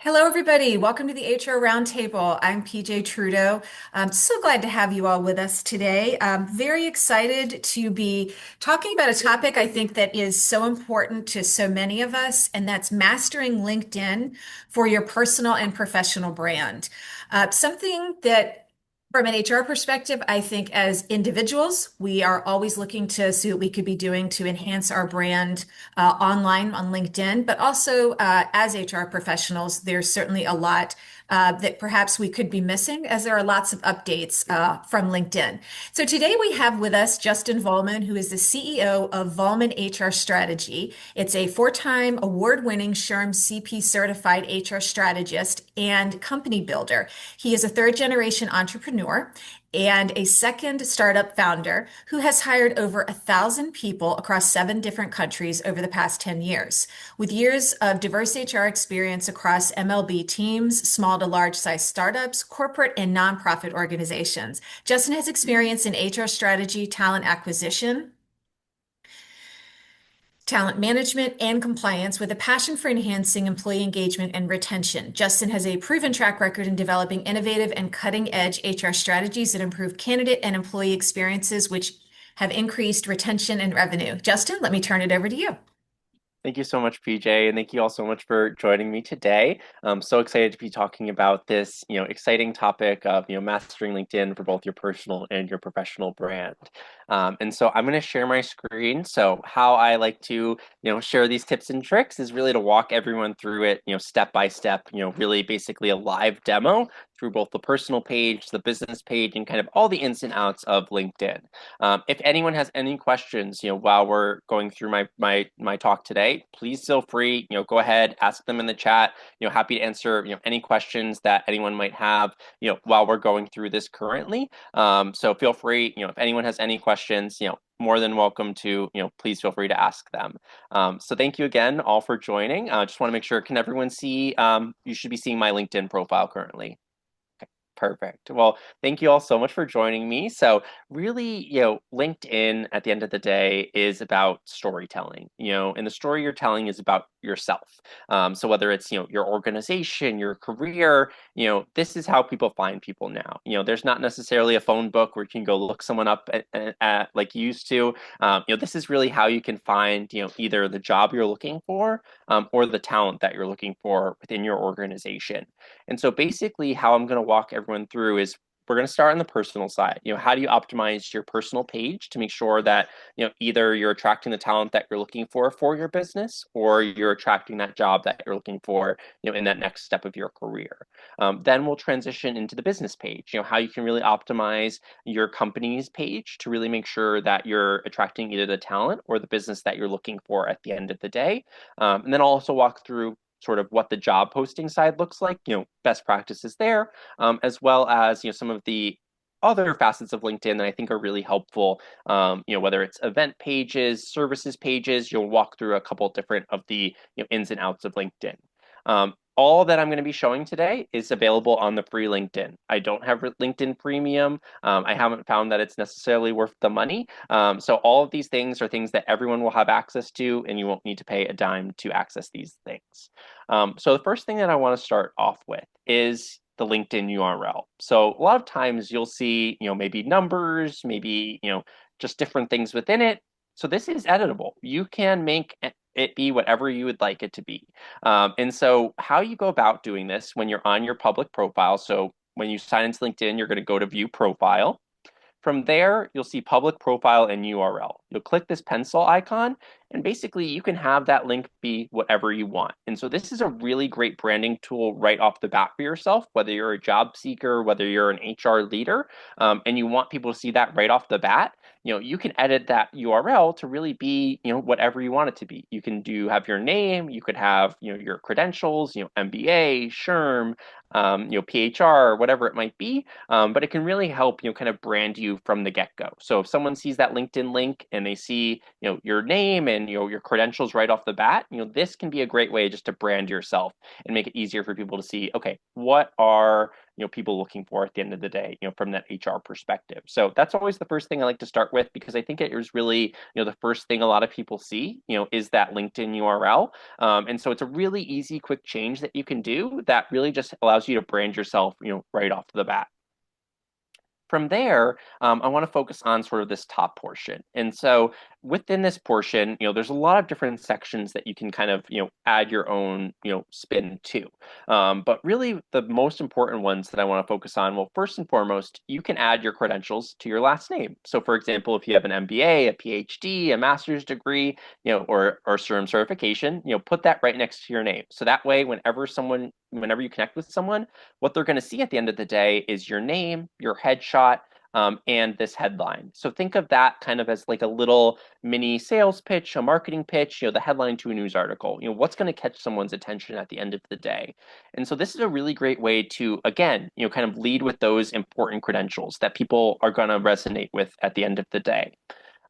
Hello, everybody. Welcome to the HR Roundtable. I'm PJ Trudeau. I'm so glad to have you all with us today. I'm very excited to be talking about a topic I think that is so important to so many of us, and that's mastering LinkedIn for your personal and professional brand. Something that from an HR perspective, I think as individuals, we are always looking to see what we could be doing to enhance our brand online on LinkedIn, but also as HR professionals, there's certainly a lot that perhaps we could be missing as there are lots of updates from LinkedIn. So today we have with us Justin Volman, who is the CEO of Volman HR Strategy. It's a four-time award-winning SHRM-CP certified HR strategist and company builder. He is a third-generation entrepreneur and a second startup founder who has hired over 1,000 people across 7 different countries over the past 10 years. With years of diverse HR experience across MLB teams, small to large size startups, corporate and nonprofit organizations, Justin has experience in HR strategy, talent acquisition, talent management, and compliance with a passion for enhancing employee engagement and retention. Justin has a proven track record in developing innovative and cutting-edge HR strategies that improve candidate and employee experiences, which have increased retention and revenue. Justin, let me turn it over to you. Thank you so much, PJ, and thank you all so much for joining me today. I'm so excited to be talking about this, exciting topic of, mastering LinkedIn for both your personal and your professional brand. And so I'm going to share my screen. So how I like to, share these tips and tricks is really to walk everyone through it, step by step, really basically a live demo through both the personal page, the business page, and kind of all the ins and outs of LinkedIn. If anyone has any questions, while we're going through my talk today, please feel free, go ahead, ask them in the chat. Happy to answer, any questions that anyone might have, while we're going through this currently. So feel free, if anyone has any questions, more than welcome to, please feel free to ask them. So thank you again all for joining. Just want to make sure, can everyone see? You should be seeing my LinkedIn profile currently. Perfect. Well, thank you all so much for joining me. So really, LinkedIn at the end of the day is about storytelling, and the story you're telling is about yourself. So whether it's, your organization, your career, this is how people find people now. There's not necessarily a phone book where you can go look someone up at like you used to. This is really how you can find, either the job you're looking for, or the talent that you're looking for within your organization. And so basically how I'm going to walk everyone through is we're going to start on the personal side. How do you optimize your personal page to make sure that, either you're attracting the talent that you're looking for your business, or you're attracting that job that you're looking for, in that next step of your career. Then we'll transition into the business page, how you can really optimize your company's page to really make sure that you're attracting either the talent or the business that you're looking for at the end of the day. And then I'll also walk through sort of what the job posting side looks like, best practices there, as well as, some of the other facets of LinkedIn that I think are really helpful, whether it's event pages, services pages. You'll walk through a couple different of the, ins and outs of LinkedIn. All that I'm going to be showing today is available on the free LinkedIn. I don't have LinkedIn Premium. I haven't found that it's necessarily worth the money. So all of these things are things that everyone will have access to, and you won't need to pay a dime to access these things. So the first thing that I want to start off with is the LinkedIn URL. So a lot of times you'll see, maybe numbers, maybe, just different things within it. So this is editable. You can make it be whatever you would like it to be. And so how you go about doing this when you're on your public profile. So when you sign into LinkedIn, you're going to go to view profile. From there, you'll see public profile and URL. You'll click this pencil icon, and basically you can have that link be whatever you want. And so this is a really great branding tool right off the bat for yourself, whether you're a job seeker, whether you're an HR leader, and you want people to see that right off the bat. You can edit that URL to really be, whatever you want it to be. You can have your name, you could have, your credentials, MBA, SHRM, PHR or whatever it might be. But it can really help, kind of brand you from the get-go. So if someone sees that LinkedIn link and they see, your name and, your credentials right off the bat, this can be a great way just to brand yourself and make it easier for people to see, okay, what are, people looking for at the end of the day, from that HR perspective. So that's always the first thing I like to start with because I think it is really, the first thing a lot of people see, is that LinkedIn URL. And so it's a really easy, quick change that you can do that really just allows you to brand yourself, right off the bat. From there, I want to focus on sort of this top portion. And so within this portion, there's a lot of different sections that you can kind of, add your own, spin to. But really the most important ones that I want to focus on, well, first and foremost, you can add your credentials to your last name. So for example, if you have an MBA, a PhD, a master's degree, or SHRM certification, put that right next to your name. So that way, whenever you connect with someone, what they're going to see at the end of the day is your name, your headshot, and this headline. So think of that kind of as like a little mini sales pitch, a marketing pitch, the headline to a news article. What's going to catch someone's attention at the end of the day. And so this is a really great way to, again, kind of lead with those important credentials that people are going to resonate with at the end of the day.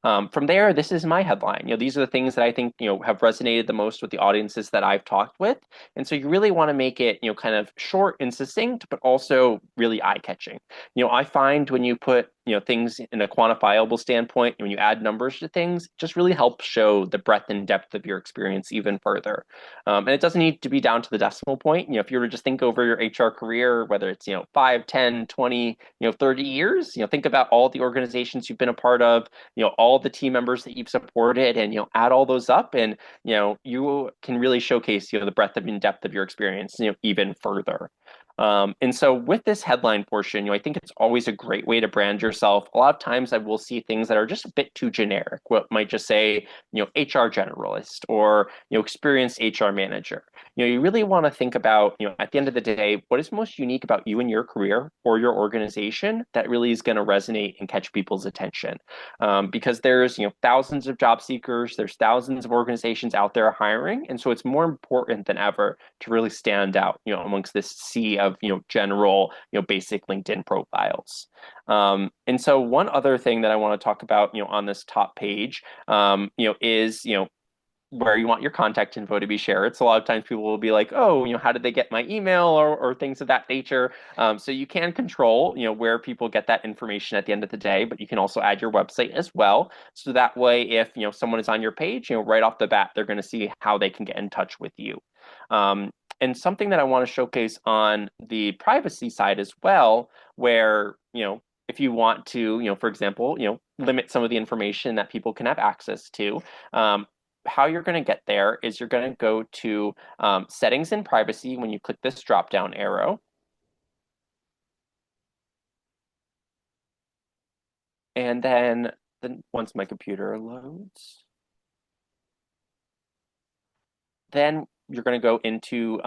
From there, this is my headline. These are the things that I think, have resonated the most with the audiences that I've talked with. And so you really want to make it, kind of short and succinct, but also really eye-catching. I find when you put, things in a quantifiable standpoint, when you add numbers to things, it just really helps show the breadth and depth of your experience even further. And it doesn't need to be down to the decimal point. If you were to just think over your HR career, whether it's, 5, 10, 20, 30 years, think about all the organizations you've been a part of, all the team members that you've supported and, add all those up and, you can really showcase, the breadth and depth of your experience, even further. And so with this headline portion, I think it's always a great way to brand yourself. A lot of times I will see things that are just a bit too generic. What might just say, HR generalist or, experienced HR manager. You really want to think about, at the end of the day, what is most unique about you and your career or your organization that really is going to resonate and catch people's attention. Because there's, thousands of job seekers, there's thousands of organizations out there hiring. And so it's more important than ever to really stand out, amongst this sea of, general, basic LinkedIn profiles. And so one other thing that I want to talk about, on this top page, is, where you want your contact info to be shared. So a lot of times people will be like, oh, how did they get my email or things of that nature? So you can control, where people get that information at the end of the day, but you can also add your website as well. So that way, if, someone is on your page, right off the bat, they're going to see how they can get in touch with you. And something that I want to showcase on the privacy side as well, where, if you want to, for example, limit some of the information that people can have access to, how you're going to get there is you're going to go to settings and privacy when you click this drop down arrow. And then once my computer loads, then you're going to go into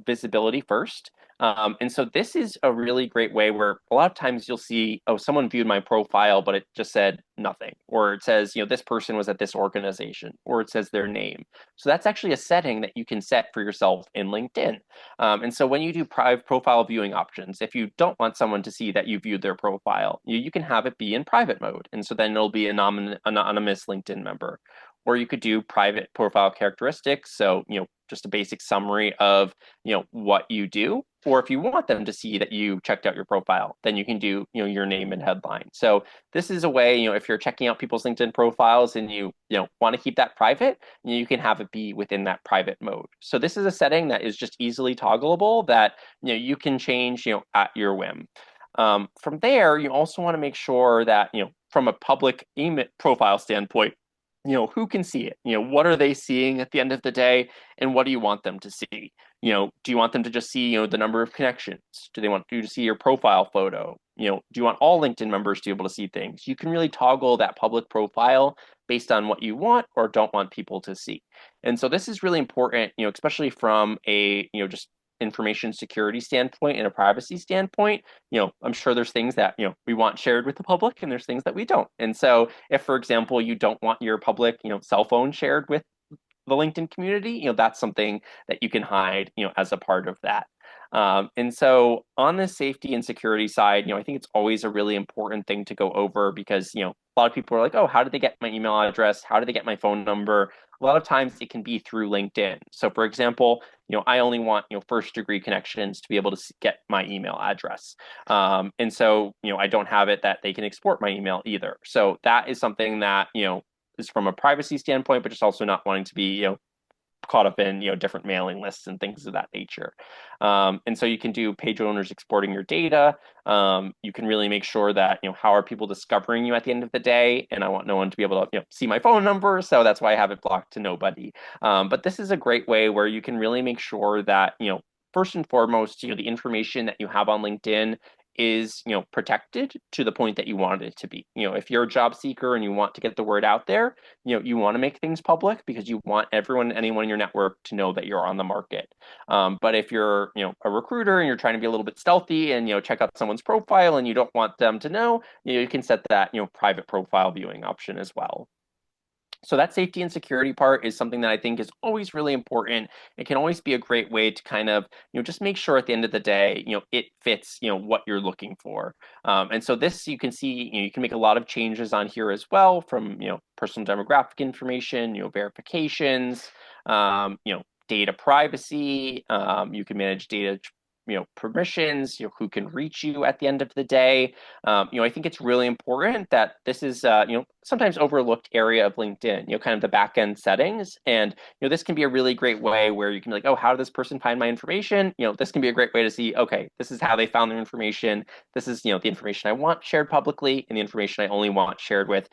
visibility first. And so this is a really great way where a lot of times you'll see, oh, someone viewed my profile, but it just said nothing. Or it says, this person was at this organization, or it says their name. So that's actually a setting that you can set for yourself in LinkedIn. And so when you do profile viewing options, if you don't want someone to see that you viewed their profile, you can have it be in private mode. And so then it'll be an anonymous LinkedIn member. Or you could do private profile characteristics. So, just a basic summary of, what you do. Or if you want them to see that you checked out your profile, then you can do, your name and headline. So this is a way, if you're checking out people's LinkedIn profiles and you want to keep that private, you can have it be within that private mode. So this is a setting that is just easily toggleable that, you can change, at your whim. From there, you also want to make sure that, from a public email profile standpoint, who can see it? What are they seeing at the end of the day? And what do you want them to see? Do you want them to just see, the number of connections? Do they want you to see your profile photo? Do you want all LinkedIn members to be able to see things? You can really toggle that public profile based on what you want or don't want people to see. And so this is really important, especially from a, just information security standpoint and a privacy standpoint. I'm sure there's things that, we want shared with the public and there's things that we don't. And so if, for example, you don't want your public, cell phone shared with the LinkedIn community, that's something that you can hide, as a part of that. And so on the safety and security side, I think it's always a really important thing to go over because, a lot of people are like, oh, how did they get my email address? How did they get my phone number? A lot of times it can be through LinkedIn. So for example, I only want, first degree connections to be able to get my email address. And so, I don't have it that they can export my email either. So that is something that, is from a privacy standpoint, but just also not wanting to be, caught up in different mailing lists and things of that nature. And so you can do page owners exporting your data. You can really make sure that how are people discovering you at the end of the day, and I want no one to be able to see my phone number, so that's why I have it blocked to nobody. But this is a great way where you can really make sure that first and foremost the information that you have on LinkedIn is protected to the point that you want it to be. If you're a job seeker and you want to get the word out there, you want to make things public because you want anyone in your network to know that you're on the market. But if you're a recruiter and you're trying to be a little bit stealthy and check out someone's profile and you don't want them to know, you can set that private profile viewing option as well. So that safety and security part is something that I think is always really important. It can always be a great way to kind of, just make sure at the end of the day, it fits, what you're looking for. And so this, you can see, you can make a lot of changes on here as well from, personal demographic information, verifications, data privacy. You can manage data, permissions, who can reach you at the end of the day. I think it's really important that this is, sometimes overlooked area of LinkedIn, kind of the back end settings. And, this can be a really great way where you can be like, oh, how did this person find my information? This can be a great way to see, okay, this is how they found their information. This is, the information I want shared publicly and the information I only want shared with,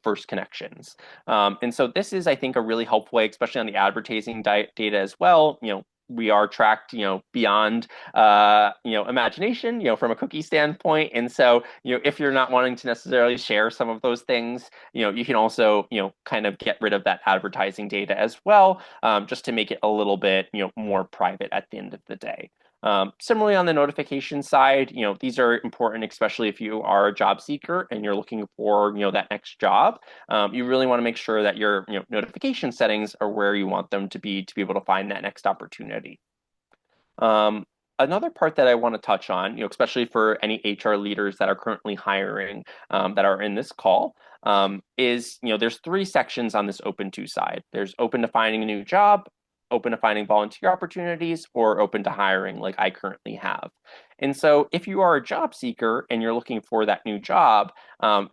first connections. And so this is, I think, a really helpful way, especially on the advertising data as well. We are tracked, beyond, imagination, from a cookie standpoint. And so, if you're not wanting to necessarily share some of those things, you can also, kind of get rid of that advertising data as well, just to make it a little bit, more private at the end of the day. Similarly, on the notification side, these are important, especially if you are a job seeker and you're looking for, that next job. You really want to make sure that your, notification settings are where you want them to be able to find that next opportunity. Another part that I want to touch on, especially for any HR leaders that are currently hiring, that are in this call, is, there's three sections on this open to side. There's open to finding a new job, open to finding volunteer opportunities, or open to hiring like I currently have. And so if you are a job seeker and you're looking for that new job, I'll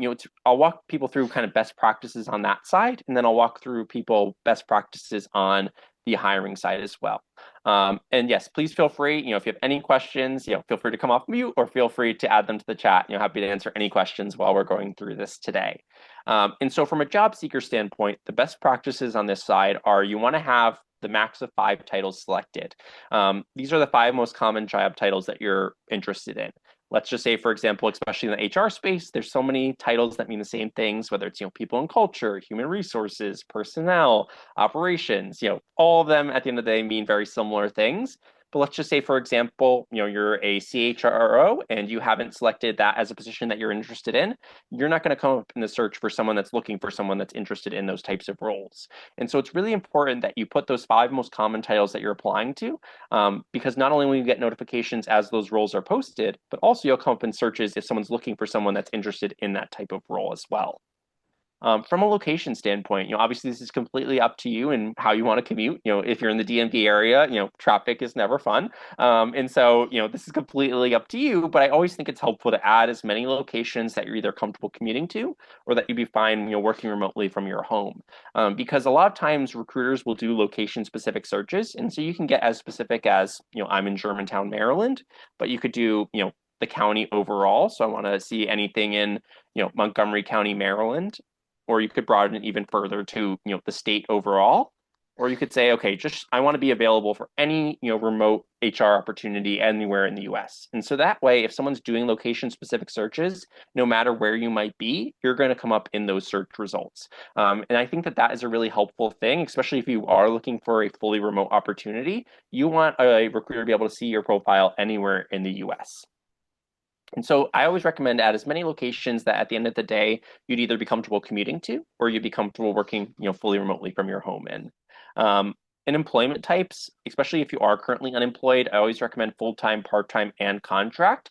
walk people through kind of best practices on that side, and then I'll walk through people best practices on the hiring side as well. And yes, please feel free, if you have any questions, feel free to come off mute or feel free to add them to the chat. Happy to answer any questions while we're going through this today. And so from a job seeker standpoint, the best practices on this side are you want to have the max of 5 titles selected. These are the 5 most common job titles that you're interested in. Let's just say, for example, especially in the HR space, there's so many titles that mean the same things, whether it's, people and culture, human resources, personnel, operations, all of them at the end of the day mean very similar things. But let's just say, for example, you're a CHRO and you haven't selected that as a position that you're interested in. You're not going to come up in the search for someone that's looking for someone that's interested in those types of roles. And so it's really important that you put those 5 most common titles that you're applying to, because not only will you get notifications as those roles are posted, but also you'll come up in searches if someone's looking for someone that's interested in that type of role as well. From a location standpoint, obviously this is completely up to you and how you want to commute. If you're in the DMV area, traffic is never fun. And so, this is completely up to you, but I always think it's helpful to add as many locations that you're either comfortable commuting to or that you'd be fine, working remotely from your home. Because a lot of times recruiters will do location specific searches. And so you can get as specific as, I'm in Germantown, Maryland, but you could do, the county overall. So I want to see anything in, Montgomery County, Maryland, or you could broaden it even further to, the state overall. Or you could say, okay, just I want to be available for any, remote HR opportunity anywhere in the US. And so that way, if someone's doing location specific searches, no matter where you might be, you're going to come up in those search results. And I think that that is a really helpful thing, especially if you are looking for a fully remote opportunity. You want a recruiter to be able to see your profile anywhere in the US. And so I always recommend add as many locations that at the end of the day, you'd either be comfortable commuting to or you'd be comfortable working, fully remotely from your home in. in employment types, especially if you are currently unemployed, I always recommend full-time, part-time, and contract.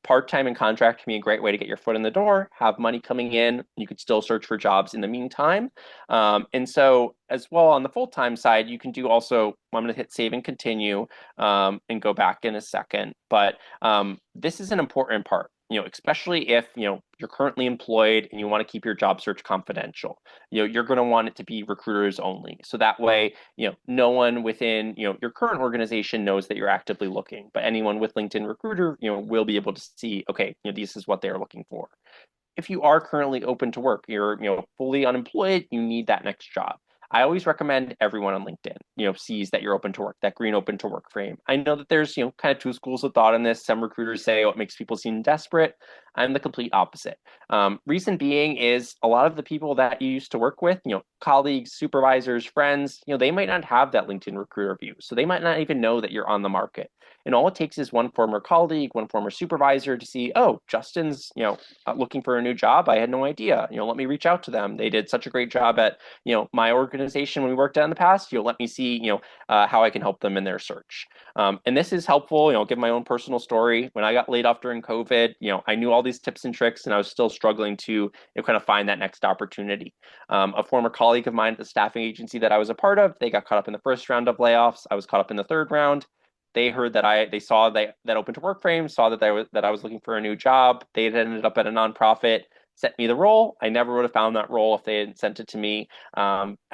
Part-time and contract can be a great way to get your foot in the door, have money coming in. You could still search for jobs in the meantime. And so as well on the full-time side, you can do also, I'm going to hit save and continue and go back in a second. But this is an important part, especially if, you're currently employed and you want to keep your job search confidential. You're going to want it to be recruiters only. So that way, no one within, your current organization knows that you're actively looking, but anyone with LinkedIn Recruiter, will be able to see, okay, this is what they're looking for. If you are currently open to work, you're, fully unemployed, you need that next job. I always recommend everyone on LinkedIn, sees that you're open to work, that green open to work frame. I know that there's, kind of two schools of thought on this. Some recruiters say, oh, it makes people seem desperate. I'm the complete opposite. Reason being is a lot of the people that you used to work with, colleagues, supervisors, friends, they might not have that LinkedIn recruiter view. So they might not even know that you're on the market. And all it takes is one former colleague, one former supervisor to see, oh, Justin's, looking for a new job. I had no idea. Let me reach out to them. They did such a great job at, my organization when we worked out in the past. Let me see, how I can help them in their search. And this is helpful. Give my own personal story. When I got laid off during COVID, I knew all these tips and tricks, and I was still struggling to kind of find that next opportunity. A former colleague of mine at the staffing agency that I was a part of, they got caught up in the first round of layoffs. I was caught up in the third round. They heard that they saw that open to work frame, saw that I was looking for a new job. They had ended up at a nonprofit, sent me the role. I never would have found that role if they had sent it to me.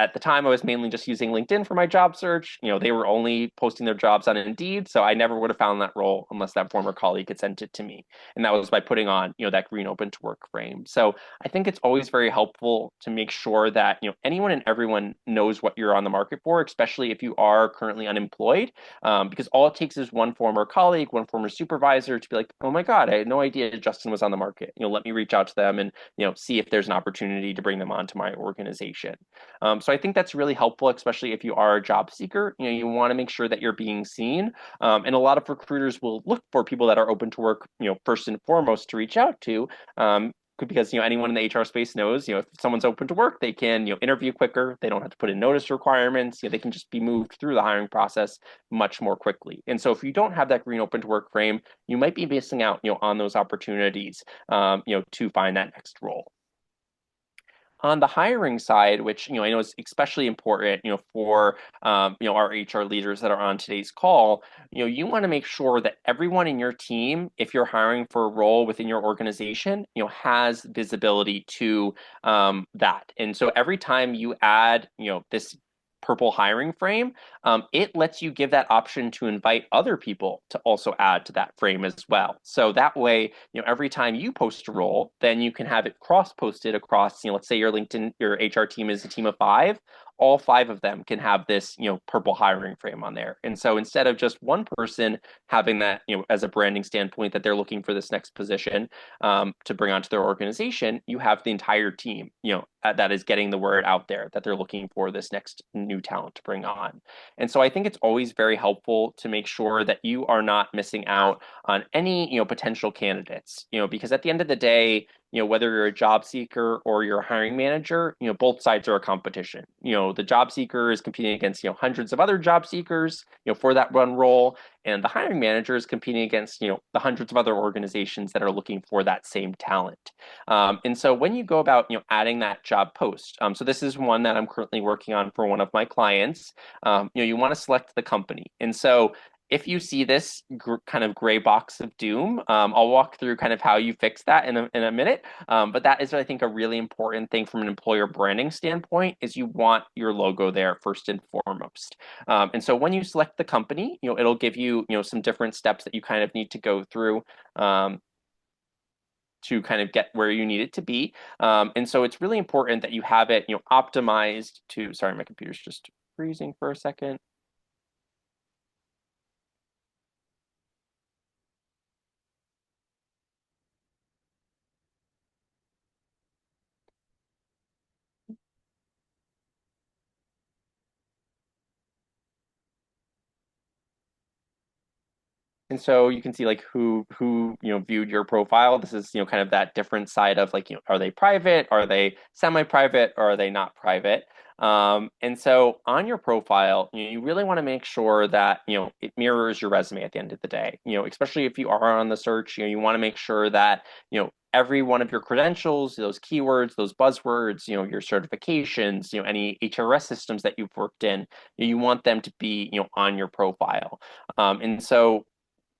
At the time, I was mainly just using LinkedIn for my job search. They were only posting their jobs on Indeed, so I never would have found that role unless that former colleague had sent it to me. And that was by putting on, that green open to work frame. So I think it's always very helpful to make sure that, anyone and everyone knows what you're on the market for, especially if you are currently unemployed, because all it takes is one former colleague, one former supervisor to be like, oh my God, I had no idea Justin was on the market. Let me reach out to them and see if there's an opportunity to bring them onto my organization. So I think that's really helpful, especially if you are a job seeker. You want to make sure that you're being seen. And a lot of recruiters will look for people that are open to work, first and foremost to reach out to. Because anyone in the HR space knows, if someone's open to work, they can interview quicker. They don't have to put in notice requirements. They can just be moved through the hiring process much more quickly. And so if you don't have that green open to work frame, you might be missing out on those opportunities to find that next role. On the hiring side, which I know is especially important, for our HR leaders that are on today's call, you want to make sure that everyone in your team, if you're hiring for a role within your organization, has visibility to that. And so every time you add, this purple hiring frame, it lets you give that option to invite other people to also add to that frame as well. So that way, every time you post a role, then you can have it cross-posted across, let's say your LinkedIn, your HR team is a team of 5, all 5 of them can have this, purple hiring frame on there. And so instead of just one person having that, as a branding standpoint that they're looking for this next position to bring onto their organization, you have the entire team, that is getting the word out there that they're looking for this next new talent to bring on. And so I think it's always very helpful to make sure that you are not missing out on any, potential candidates, because at the end of the day, whether you're a job seeker or you're a hiring manager, both sides are a competition. The job seeker is competing against, hundreds of other job seekers, for that one role. And the hiring manager is competing against, the hundreds of other organizations that are looking for that same talent. And so when you go about, adding that job post, so this is one that I'm currently working on for one of my clients, you want to select the company. And so if you see this kind of gray box of doom, I'll walk through kind of how you fix that in a minute. But that is, I think, a really important thing from an employer branding standpoint is you want your logo there first and foremost. And so when you select the company, it'll give you, some different steps that you kind of need to go through to kind of get where you need it to be. And so it's really important that you have it, optimized to, sorry, my computer's just freezing for a second. And so you can see like who viewed your profile. This is kind of that different side of like are they private, are they semi-private, or are they not private? And so on your profile, you really want to make sure that it mirrors your resume at the end of the day. Especially if you are on the search, you want to make sure that every one of your credentials, those keywords, those buzzwords, your certifications, any HRS systems that you've worked in, you want them to be on your profile. And so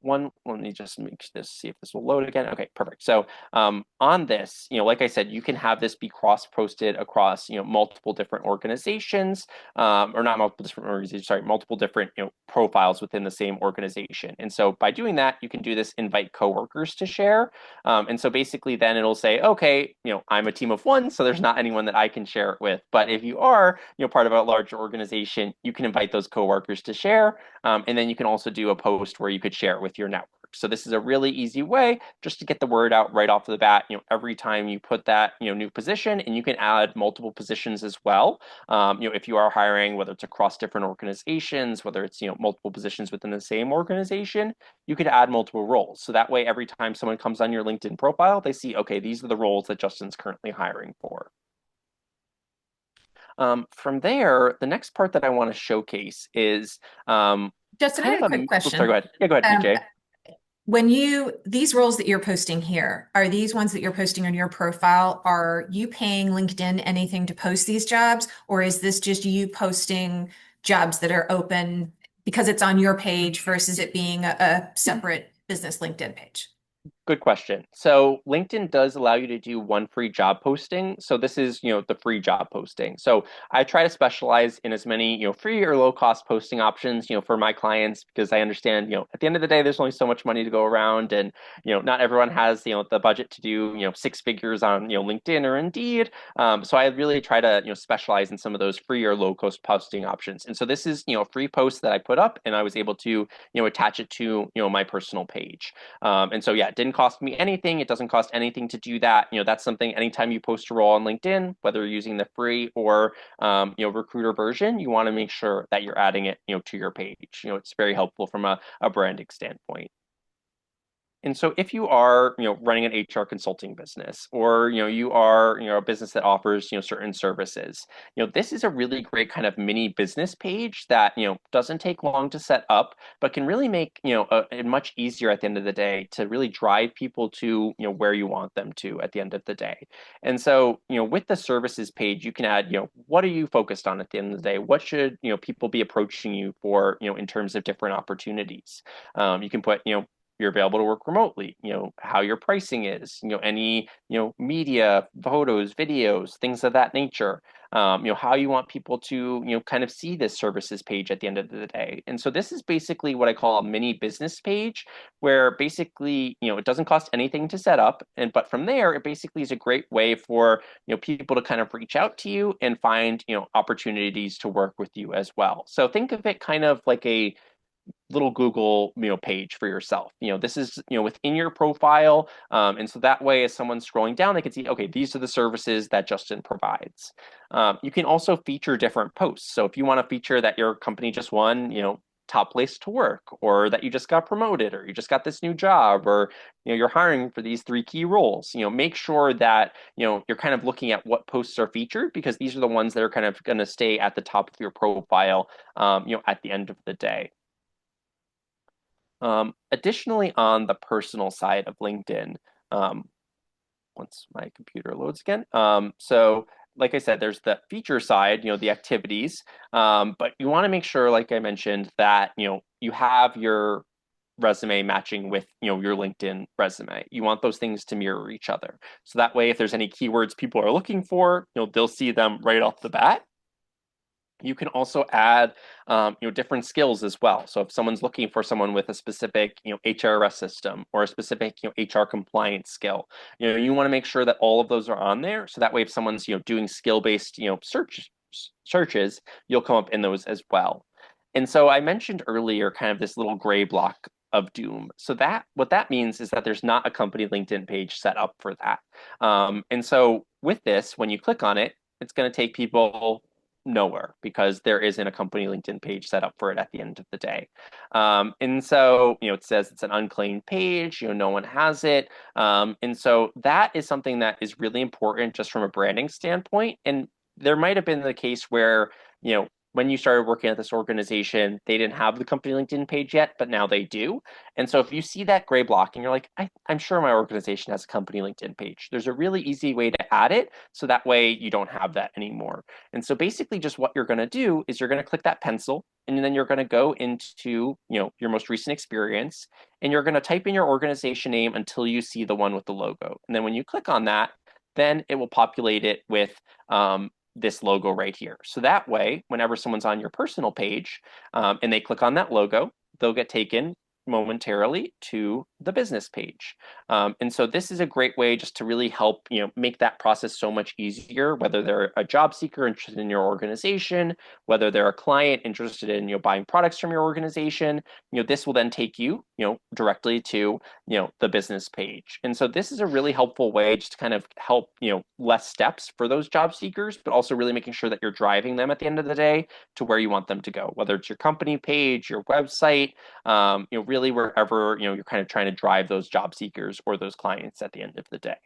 let me just make this, see if this will load again. Okay, perfect. So on this, like I said, you can have this be cross-posted across, multiple different organizations, or not multiple different organizations, sorry, multiple different, profiles within the same organization. And so by doing that, you can do this invite coworkers to share. And so basically then it'll say, okay, I'm a team of one, so there's not anyone that I can share it with. But if you are, part of a larger organization, you can invite those coworkers to share. And then you can also do a post where you could share it with your network. So this is a really easy way just to get the word out right off the bat. Every time you put that new position, and you can add multiple positions as well. If you are hiring, whether it's across different organizations, whether it's multiple positions within the same organization, you could add multiple roles. So that way, every time someone comes on your LinkedIn profile, they see, okay, these are the roles that Justin's currently hiring for. From there, the next part that I want to showcase is Justin, I kind had of a quick oops, sorry, go question. ahead. Yeah, go ahead, Um, PJ. when these roles that you're posting here, are these ones that you're posting on your profile? Are you paying LinkedIn anything to post these jobs, or is this just you posting jobs that are open because it's on your page versus it being a separate business LinkedIn page? Good question. So LinkedIn does allow you to do one free job posting. So this is, the free job posting. So I try to specialize in as many, free or low cost posting options, for my clients, because I understand, at the end of the day, there's only so much money to go around, and, not everyone has, the budget to do, six figures on, LinkedIn or Indeed. So I really try to, specialize in some of those free or low cost posting options. And so this is, a free post that I put up, and I was able to, attach it to, my personal page. And so, yeah, it didn't cost me anything. It doesn't cost anything to do that. That's something anytime you post a role on LinkedIn, whether you're using the free or, recruiter version, you want to make sure that you're adding it, to your page. It's very helpful from a branding standpoint. And so if you are, running an HR consulting business, or, you are, a business that offers, certain services, this is a really great kind of mini business page that, doesn't take long to set up, but can really make, it much easier at the end of the day to really drive people to, where you want them to at the end of the day. And so, with the services page, you can add, what are you focused on at the end of the day? What should, people be approaching you for, in terms of different opportunities? You can put, you're available to work remotely, how your pricing is, any, media, photos, videos, things of that nature, how you want people to, kind of see this services page at the end of the day. And so this is basically what I call a mini business page, where basically, it doesn't cost anything to set up. But from there, it basically is a great way for, people to kind of reach out to you and find, opportunities to work with you as well. So think of it kind of like a little Google, page for yourself. This is, within your profile. And so that way, as someone's scrolling down, they can see, okay, these are the services that Justin provides. You can also feature different posts. So if you want to feature that your company just won, top place to work, or that you just got promoted, or you just got this new job, or you're hiring for these three key roles, make sure that you're kind of looking at what posts are featured, because these are the ones that are kind of going to stay at the top of your profile, at the end of the day. Additionally, on the personal side of LinkedIn, um, once my computer loads again, so like I said, there's the feature side, the activities, but you want to make sure, like I mentioned, that you have your resume matching with your LinkedIn resume. You want those things to mirror each other, so that way, if there's any keywords people are looking for, they'll see them right off the bat. You can also add, different skills as well. So if someone's looking for someone with a specific, HRS system, or a specific, HR compliance skill, you want to make sure that all of those are on there. So that way, if someone's, doing skill-based, searches, you'll come up in those as well. And so I mentioned earlier, kind of this little gray block of doom. So that what that means is that there's not a company LinkedIn page set up for that. And so with this, when you click on it, it's going to take people nowhere because there isn't a company LinkedIn page set up for it at the end of the day. And so, it says it's an unclaimed page, no one has it. And so that is something that is really important just from a branding standpoint. And there might have been the case where, when you started working at this organization, they didn't have the company LinkedIn page yet, but now they do. And so if you see that gray block and you're like, I'm sure my organization has a company LinkedIn page, there's a really easy way to add it. So that way you don't have that anymore. And so basically just what you're going to do is you're going to click that pencil and then you're going to go into, your most recent experience and you're going to type in your organization name until you see the one with the logo. And then when you click on that, then it will populate it with this logo right here. So that way, whenever someone's on your personal page and they click on that logo, they'll get taken momentarily to the business page. And so this is a great way just to really help, make that process so much easier, whether they're a job seeker interested in your organization, whether they're a client interested in, buying products from your organization, this will then take you, directly to, the business page. And so this is a really helpful way just to kind of help, less steps for those job seekers, but also really making sure that you're driving them at the end of the day to where you want them to go, whether it's your company page, your website, really wherever, you're kind of trying to drive those job seekers or those clients at the end of the day.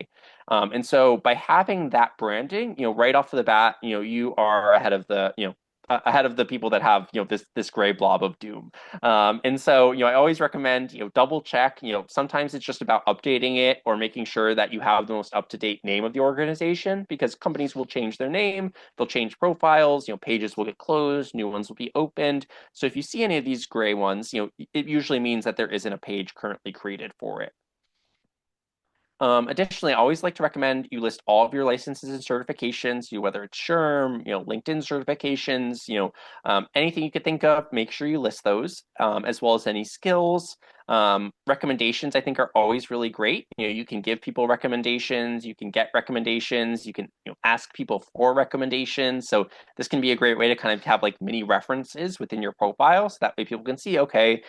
And so by having that branding, right off the bat, you are ahead of the people that have this gray blob of doom. And so I always recommend double check. Sometimes it's just about updating it or making sure that you have the most up-to-date name of the organization, because companies will change their name, they'll change profiles, pages will get closed, new ones will be opened. So if you see any of these gray ones, it usually means that there isn't a page currently created for it. Additionally, I always like to recommend you list all of your licenses and certifications, whether it's SHRM, LinkedIn certifications, anything you could think of, make sure you list those, as well as any skills. Recommendations, I think, are always really great. You can give people recommendations, you can get recommendations, you can ask people for recommendations. So this can be a great way to kind of have like mini references within your profile. So that way people can see, okay,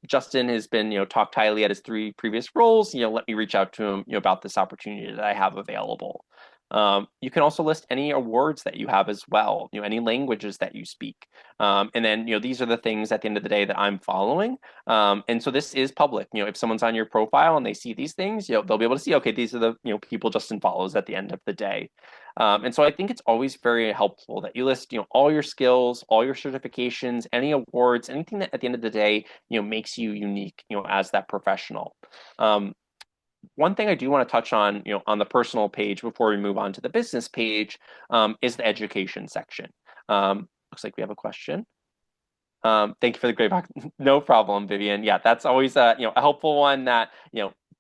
Justin has been, talked highly at his 3 previous roles, let me reach out to him, about this opportunity that I have available. You can also list any awards that you have as well, any languages that you speak. And then, these are the things at the end of the day that I'm following. And so this is public. If someone's on your profile and they see these things, they'll be able to see, okay, these are the, people Justin follows at the end of the day. And so I think it's always very helpful that you list, all your skills, all your certifications, any awards, anything that at the end of the day, makes you unique, as that professional. One thing I do want to touch on, on the personal page before we move on to the business page, is the education section. Looks like we have a question. Thank you for the great box. No problem, Vivian. Yeah, that's always a helpful one that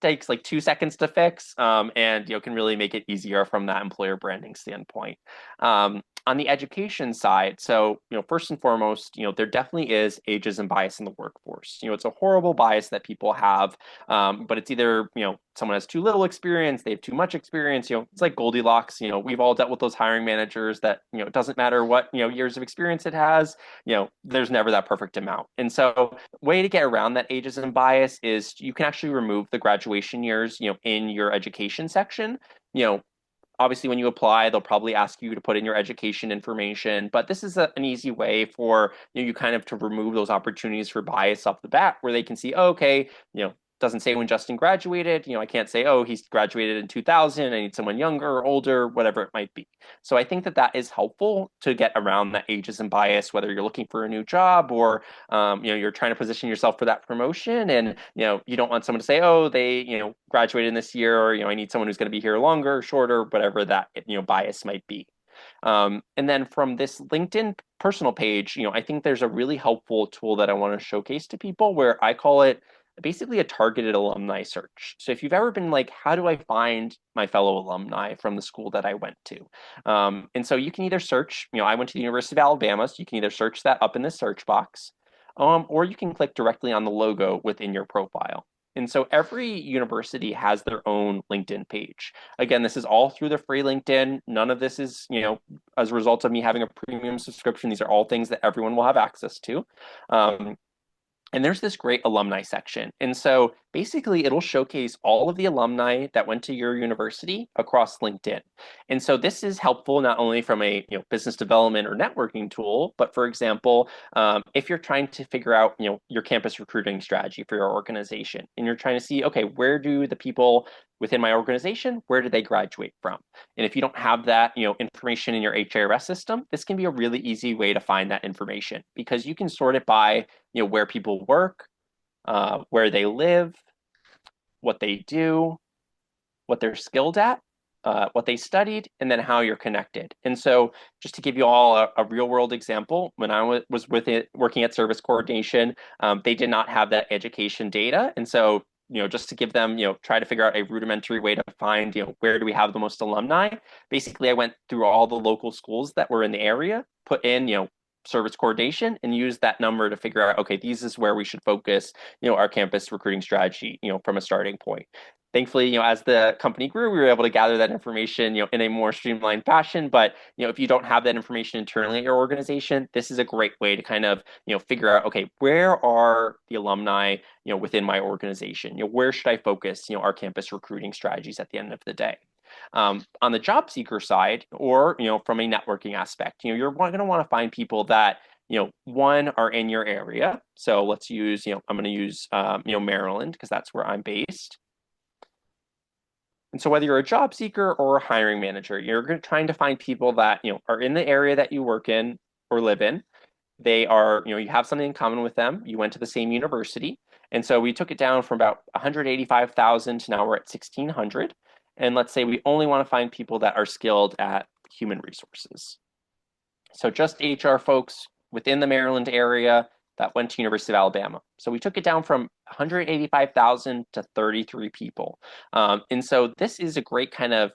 takes like 2 seconds to fix, and can really make it easier from that employer branding standpoint. On the education side, so first and foremost, there definitely is ageism bias in the workforce. It's a horrible bias that people have, but it's either someone has too little experience, they have too much experience. It's like Goldilocks. We've all dealt with those hiring managers that it doesn't matter what years of experience it has. There's never that perfect amount. And so, way to get around that ageism bias is you can actually remove the graduation years, in your education section. Obviously, when you apply, they'll probably ask you to put in your education information, but this is an easy way for you kind of to remove those opportunities for bias off the bat, where they can see, oh, okay, doesn't say when Justin graduated. I can't say, oh, he's graduated in 2000. I need someone younger or older, whatever it might be. So I think that is helpful to get around that ageism bias, whether you're looking for a new job or, you're trying to position yourself for that promotion. And, you don't want someone to say, oh, they, graduated in this year, or, I need someone who's going to be here longer, shorter, whatever that, bias might be. And then from this LinkedIn personal page, I think there's a really helpful tool that I want to showcase to people where I call it basically a targeted alumni search. So if you've ever been like, how do I find my fellow alumni from the school that I went to? And so you can either search, I went to the University of Alabama, so you can either search that up in the search box, or you can click directly on the logo within your profile. And so every university has their own LinkedIn page. Again, this is all through the free LinkedIn. None of this is, as a result of me having a premium subscription. These are all things that everyone will have access to. And there's this great alumni section. And so basically, it'll showcase all of the alumni that went to your university across LinkedIn. And so this is helpful not only from a business development or networking tool, but for example, if you're trying to figure out your campus recruiting strategy for your organization, and you're trying to see, okay, where do the people within my organization, where do they graduate from? And if you don't have that information in your HRS system, this can be a really easy way to find that information because you can sort it by where people work, where they live, what they do, what they're skilled at, what they studied, and then how you're connected. And so, just to give you all a real world example, when I was with it working at service coordination, they did not have that education data, and so just to give them, try to figure out a rudimentary way to find, where do we have the most alumni? Basically, I went through all the local schools that were in the area, put in, service coordination, and use that number to figure out, okay, these is where we should focus, our campus recruiting strategy, from a starting point. Thankfully, as the company grew, we were able to gather that information, in a more streamlined fashion. But, if you don't have that information internally at your organization, this is a great way to kind of, figure out, okay, where are the alumni, within my organization? Where should I focus, our campus recruiting strategies at the end of the day? On the job seeker side, or from a networking aspect, you're going to want to find people that one are in your area. So let's use, I'm going to use Maryland because that's where I'm based. And so whether you're a job seeker or a hiring manager, you're trying to find people that are in the area that you work in or live in. They are, you have something in common with them. You went to the same university. And so we took it down from about 185,000 to now we're at 1,600. And let's say we only want to find people that are skilled at human resources. So just HR folks within the Maryland area that went to University of Alabama. So we took it down from 185,000 to 33 people. And so this is a great kind of,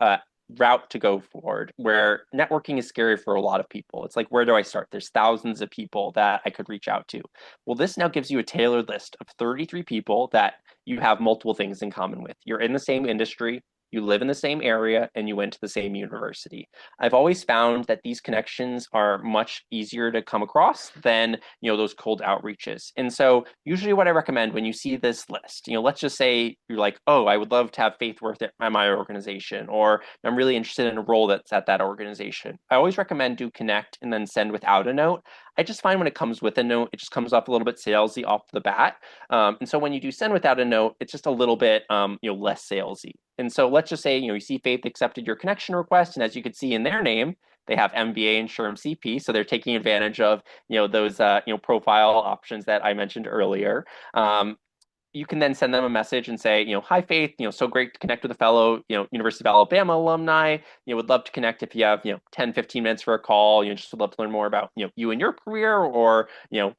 uh, route to go forward where networking is scary for a lot of people. It's like, where do I start? There's thousands of people that I could reach out to. Well, this now gives you a tailored list of 33 people that you have multiple things in common with. You're in the same industry, you live in the same area, and you went to the same university. I've always found that these connections are much easier to come across than, those cold outreaches. And so usually what I recommend when you see this list, let's just say you're like, oh, I would love to have Faith Worth at my organization, or I'm really interested in a role that's at that organization. I always recommend do connect and then send without a note. I just find when it comes with a note, it just comes off a little bit salesy off the bat. And so when you do send without a note, it's just a little bit, less salesy. And so let's just say, you see Faith accepted your connection request, and as you can see in their name, they have MBA and SHRM-CP, so they're taking advantage of, those, profile options that I mentioned earlier. You can then send them a message and say, hi Faith, so great to connect with a fellow, University of Alabama alumni. Would love to connect if you have, 10, 15 minutes for a call. Just would love to learn more about, you and your career, or,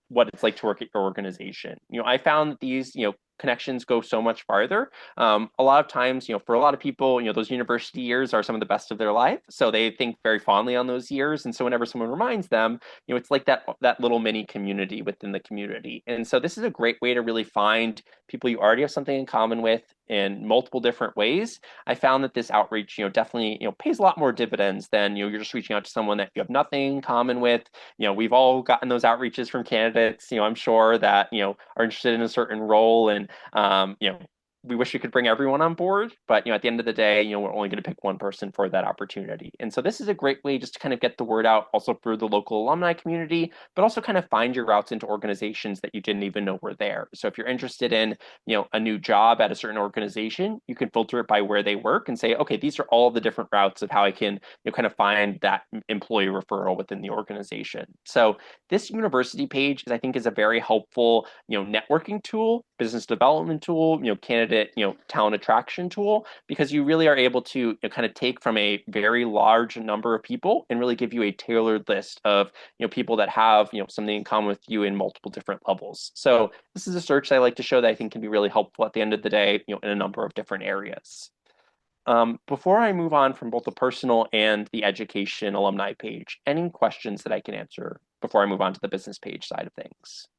what it's like to work at your organization. I found that these, connections go so much farther. A lot of times, for a lot of people, those university years are some of the best of their life. So they think very fondly on those years. And so whenever someone reminds them, it's like that little mini community within the community. And so this is a great way to really find people you already have something in common with in multiple different ways. I found that this outreach, definitely, pays a lot more dividends than, you're just reaching out to someone that you have nothing in common with. We've all gotten those outreaches from candidates, I'm sure that, are interested in a certain role, and, we wish we could bring everyone on board, but at the end of the day, we're only going to pick one person for that opportunity. And so this is a great way just to kind of get the word out also through the local alumni community, but also kind of find your routes into organizations that you didn't even know were there. So if you're interested in, a new job at a certain organization, you can filter it by where they work and say, okay, these are all the different routes of how I can, kind of find that employee referral within the organization. So this university page I think is a very helpful, networking tool, business development tool, candidate, talent attraction tool, because you really are able to kind of take from a very large number of people and really give you a tailored list of, people that have, something in common with you in multiple different levels. So this is a search I like to show that I think can be really helpful at the end of the day, in a number of different areas. Before I move on from both the personal and the education alumni page, any questions that I can answer before I move on to the business page side of things?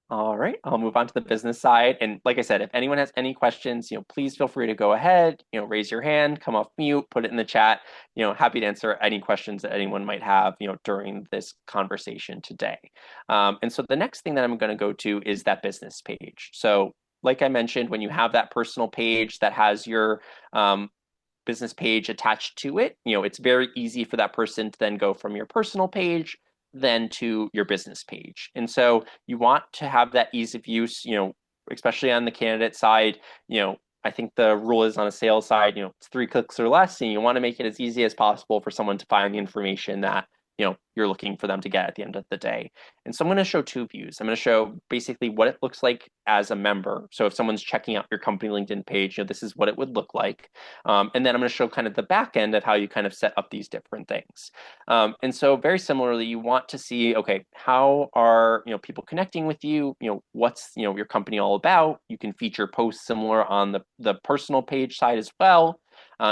All right, I'll move on to the business side. And like I said, if anyone has any questions, please feel free to go ahead, raise your hand, come off mute, put it in the chat. Happy to answer any questions that anyone might have, during this conversation today. And so the next thing that I'm going to go to is that business page. So like I mentioned, when you have that personal page that has your business page attached to it, it's very easy for that person to then go from your personal page then to your business page. And so you want to have that ease of use, especially on the candidate side. I think the rule is on a sales side, it's 3 clicks or less, and you want to make it as easy as possible for someone to find the information that you're looking for them to get at the end of the day. And so I'm going to show two views. I'm going to show basically what it looks like as a member. So if someone's checking out your company LinkedIn page, this is what it would look like. And then I'm going to show kind of the back end of how you kind of set up these different things. And so very similarly, you want to see, okay, how are people connecting with you? What's your company all about? You can feature posts similar on the personal page side as well.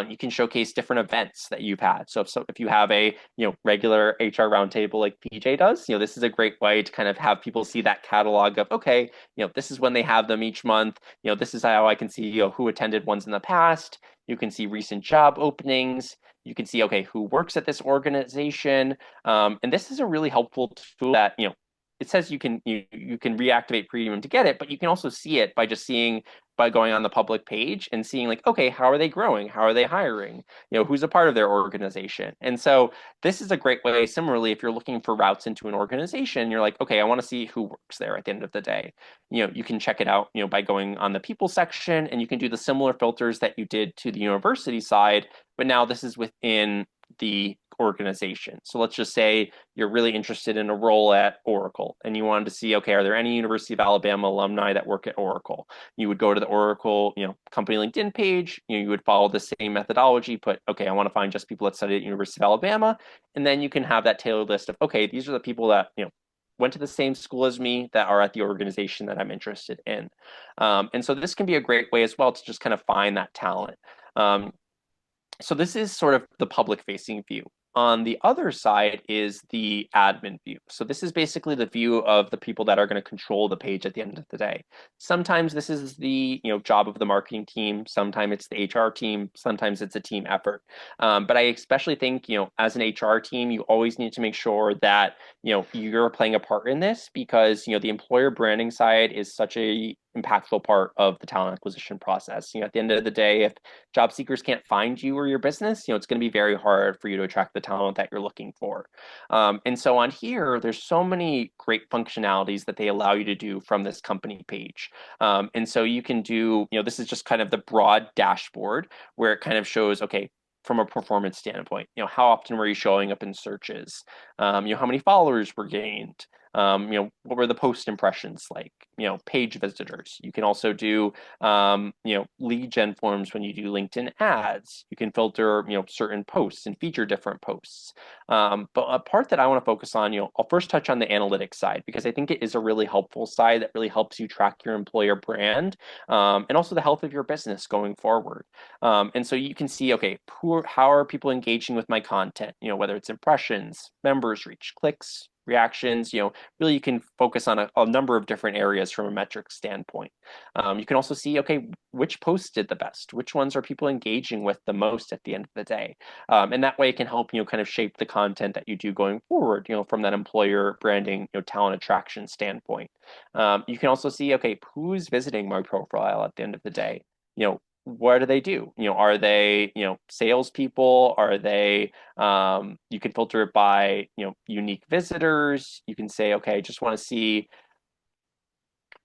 You can showcase different events that you've had. So if you have a regular HR roundtable like PJ does, this is a great way to kind of have people see that catalog of, okay, this is when they have them each month. This is how I can see who attended ones in the past. You can see recent job openings. You can see, okay, who works at this organization. And this is a really helpful tool that it says you can reactivate premium to get it, but you can also see it by just seeing by going on the public page and seeing like, okay, how are they growing? How are they hiring? Who's a part of their organization? And so this is a great way. Similarly, if you're looking for routes into an organization, you're like, okay, I want to see who works there at the end of the day. You can check it out, by going on the people section, and you can do the similar filters that you did to the university side, but now this is within the organization. So let's just say you're really interested in a role at Oracle and you wanted to see, okay, are there any University of Alabama alumni that work at Oracle? You would go to the Oracle, company LinkedIn page, you would follow the same methodology, put, okay, I want to find just people that studied at University of Alabama. And then you can have that tailored list of, okay, these are the people that, went to the same school as me that are at the organization that I'm interested in. And so this can be a great way as well to just kind of find that talent. So this is sort of the public-facing view. On the other side is the admin view. So this is basically the view of the people that are going to control the page at the end of the day. Sometimes this is the job of the marketing team. Sometimes it's the HR team. Sometimes it's a team effort. But I especially think as an HR team, you always need to make sure that you're playing a part in this because the employer branding side is such a impactful part of the talent acquisition process. At the end of the day, if job seekers can't find you or your business, it's going to be very hard for you to attract the talent that you're looking for. And so on here, there's so many great functionalities that they allow you to do from this company page. And so you can do, this is just kind of the broad dashboard where it kind of shows, okay, from a performance standpoint, how often were you showing up in searches? How many followers were gained? What were the post impressions like? Page visitors. You can also do, lead gen forms when you do LinkedIn ads. You can filter, certain posts and feature different posts. But a part that I want to focus on, I'll first touch on the analytics side because I think it is a really helpful side that really helps you track your employer brand and also the health of your business going forward. And so you can see, okay, how are people engaging with my content? Whether it's impressions, members reach, clicks, reactions, really you can focus on a number of different areas from a metric standpoint. You can also see, okay, which posts did the best, which ones are people engaging with the most at the end of the day. And that way it can help, kind of shape the content that you do going forward, from that employer branding, talent attraction standpoint. You can also see, okay, who's visiting my profile at the end of the day? What do they do? Are they, salespeople? Are they, you can filter it by, unique visitors. You can say, okay, I just want to see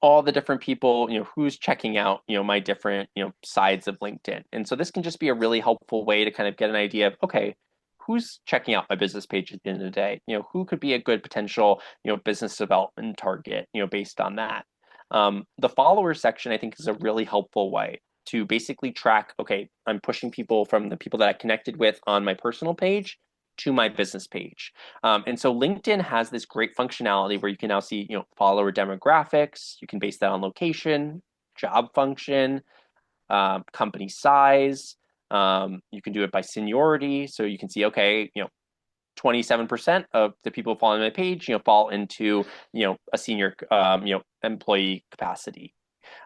all the different people, who's checking out, my different, sides of LinkedIn. And so this can just be a really helpful way to kind of get an idea of, okay, who's checking out my business page at the end of the day? Who could be a good potential, business development target, based on that. The follower section, I think, is a really helpful way to basically track, okay, I'm pushing people from the people that I connected with on my personal page to my business page. And so LinkedIn has this great functionality where you can now see, follower demographics. You can base that on location, job function, company size. You can do it by seniority. So you can see, okay, 27% of the people following my page, fall into, a senior, employee capacity.